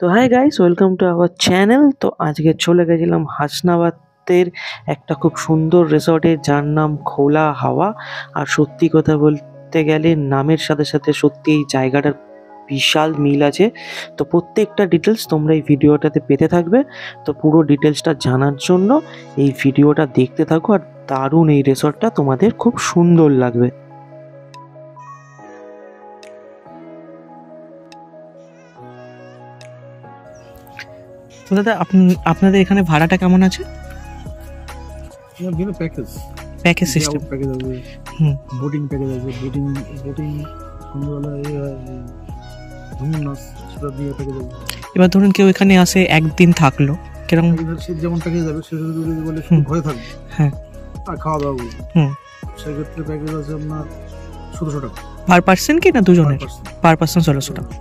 তো hi guys, welcome to our channel. তো আজকে চলে গেছিলাম হাসনাবাদের একটা খুব সুন্দর রিসর্টে, যার নাম খোলা হাওয়া। আর সত্যি কথা বলতে গেলে নামের সাথে সাথে সত্যি এই জায়গাটার বিশাল মিল আছে। তো প্রত্যেকটা ডিটেলস তোমরা এই ভিডিওটাতে পেতে থাকবে। তো পুরো ডিটেলসটা জানার জন্য এই ভিডিওটা দেখতে থাকো। আর দারুণ এই রিসর্টটা তোমাদের খুব সুন্দর লাগবে। তো দাদা আপনাদের এখানে ভাড়াটা কেমন আছে? Package system. প্যাকেজ আছে, বোটিং প্যাকেজ আছে, বোটিং সন্ধ্যাবেলা ঝুমুর নাচ সেটা দিয়ে প্যাকেজ আছে। এবার ধরুন কেউ এখানে আসে একদিন থাকলো, কিরকম সে যেমন প্যাকেজ যাবে সে যদি বলে ঘরে থাকবে, হ্যাঁ, আর খাওয়া দাওয়া বলবে, সেক্ষেত্রে প্যাকেজ আছে আপনার ১৭০০ টাকা পার পার্সন কি না দুজনের? পার পার্সন ১৬০০ টাকা।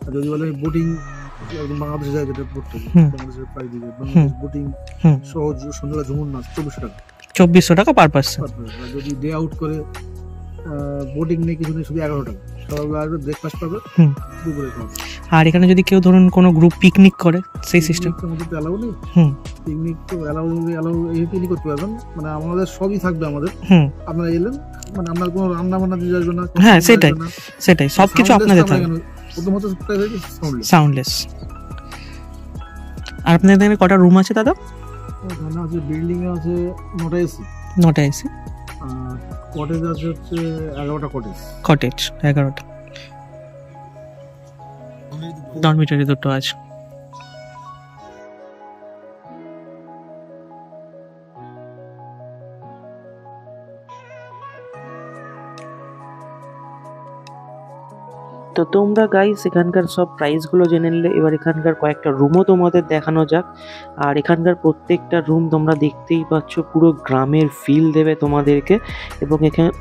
আর যদি বলে বোটিং একদম বাংলাদেশে যায়, যেটা পড়তে বাংলাদেশের প্রাইস দিবে, বাংলাদেশ বোটিং সহজ সন্ধ্যাবেলা ঝুমুর নাচ ২৪০০ টাকা। ২৪০০ টাকা পার পার্সন। আর যদি ডে আউট করে বোটিং নেই, কিছু নেই, শুধু ১১০০ টাকা। সকালবেলা আসবে, ব্রেকফাস্ট পাবে, দুপুরে খাবে। আর এখানে যদি কেউ ধরুন কোনো গ্রুপ পিকনিক করে, সেই সিস্টেম মধ্যে তো অ্যালাউ নেই। পিকনিক তো অ্যালাউ এই পিকনিক করতে পারবেন, মানে আমাদের সবই থাকবে আমাদের। আপনারা এলেন, মানে আপনার কোনো রান্না বান্না দিয়ে আসবে না। হ্যাঁ, সেটাই সবকিছু আপনাদের থাকবে। প্রথমত সাউন্ডলেস। আর আপনাদের এখানে কটা রুম আছে দাদা? এখানে আছে, বিল্ডিং এ আছে 9টা এসি। 9টা এসি। আর কটেজ আছে হচ্ছে 11টা কটেজ 11টা। ডরমিটরি দুটো আছে। তো তোমরা গাইস এখানকার সব প্রাইসগুলো জেনে নিলে, এবার এখানকার কয়েকটা রুমও তোমাদের দেখানো যাক। আর এখানকার প্রত্যেকটা রুম তোমরা দেখতেই পাচ্ছ, পুরো গ্রামের ফিল দেবে তোমাদেরকে। এবং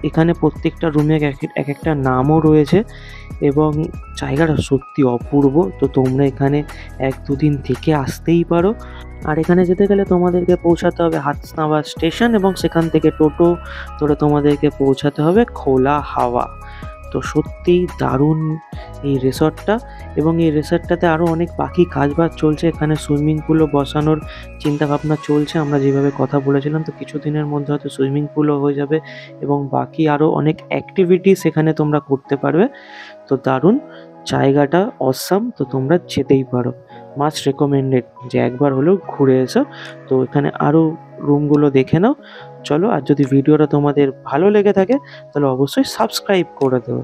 এখানে প্রত্যেকটা রুমে এক একটা নামও রয়েছে, এবং জায়গাটা সত্যি অপূর্ব। তো তোমরা এখানে 1-2 দিন থেকে আসতেই পারো। আর এখানে যেতে গেলে তোমাদেরকে পৌঁছাতে হবে হাসনাবাদ স্টেশন, এবং সেখান থেকে টোটো ধরে তোমাদেরকে পৌঁছাতে হবে খোলা হাওয়া। তো সত্যিই দারুণ এই রিসর্টটা। এবং এই রিসর্টটাতে আরও অনেক বাকি কাজবাজ চলছে। এখানে সুইমিং পুলও বসানোর চিন্তাভাবনা চলছে, আমরা যেভাবে কথা বলেছিলাম। তো কিছুদিনের মধ্যে হয়তো সুইমিং পুলও হয়ে যাবে, এবং বাকি আরও অনেক অ্যাক্টিভিটিস এখানে তোমরা করতে পারবে। তো দারুণ জায়গাটা, অসাম। তো তোমরা যেতেই পারো, মাস্ট রেকমেন্ডেড যে একবার হলেও ঘুরে এসো। তো এখানে আরও রুমগুলো দেখে নাও। চলো, আর যদি ভিডিওটা তোমাদের ভালো লেগে থাকে তাহলে অবশ্যই সাবস্ক্রাইব করে দেবো।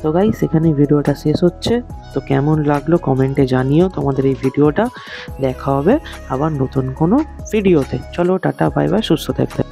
তো গাইস, এখানে ভিডিওটা শেষ হচ্ছে। তো কেমন লাগলো কমেন্টে জানিও তোমাদের এই ভিডিওটা। দেখা হবে আবার নতুন কোনো ভিডিওতে। চলো, টাটা, বাই বাই, সুস্থ থাকবে।